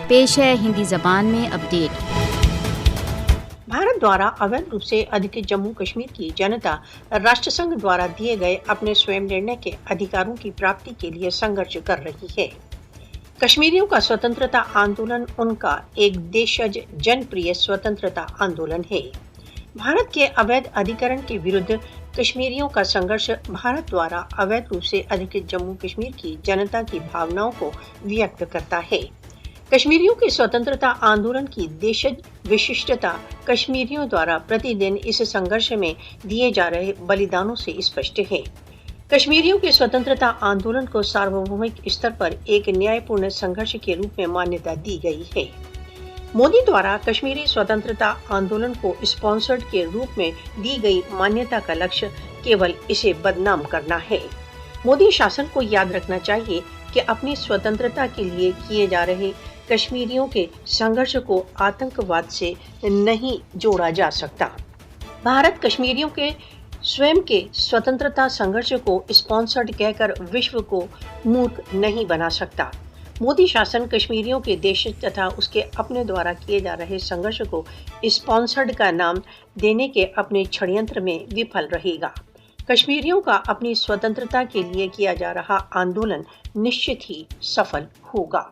पेश है हिंदी जबान में अपडेट। भारत द्वारा अवैध रूप से अधिकृत जम्मू कश्मीर की जनता राष्ट्रसंघ द्वारा दिए गए अपने स्वयं निर्णय के अधिकारों की प्राप्ति के लिए संघर्ष कर रही है। कश्मीरियों का स्वतंत्रता आंदोलन उनका एक देशज जनप्रिय स्वतंत्रता आंदोलन है। भारत के अवैध अधिकरण के विरुद्ध कश्मीरियों का संघर्ष भारत द्वारा अवैध रूप से अधिकृत जम्मू कश्मीर की जनता की भावनाओं को व्यक्त करता है। कश्मीरियों के स्वतंत्रता आंदोलन की देशज विशिष्टता कश्मीरियों द्वारा प्रतिदिन इस संघर्ष में दिए जा रहे बलिदानों से स्पष्ट है। कश्मीरियों के स्वतंत्रता आंदोलन को सार्वभौमिक स्तर पर एक न्यायपूर्ण संघर्ष के रूप में मान्यता दी गई है। मोदी द्वारा कश्मीरी स्वतंत्रता आंदोलन को स्पॉन्सर्ड के रूप में दी गई मान्यता का लक्ष्य केवल इसे बदनाम करना है। मोदी शासन को याद रखना चाहिए कि अपनी स्वतंत्रता के लिए किए जा रहे कश्मीरियों के संघर्ष को आतंकवाद से नहीं जोड़ा जा सकता। भारत कश्मीरियों के स्वयं के स्वतंत्रता संघर्ष को स्पॉन्सर्ड कहकर विश्व को मूर्ख नहीं बना सकता। मोदी शासन कश्मीरियों के देश तथा उसके अपने द्वारा किए जा रहे संघर्ष को स्पॉन्सर्ड का नाम देने के अपने षड्यंत्र में विफल रहेगा। कश्मीरियों का अपनी स्वतंत्रता के लिए किया जा रहा आंदोलन निश्चित ही सफल होगा।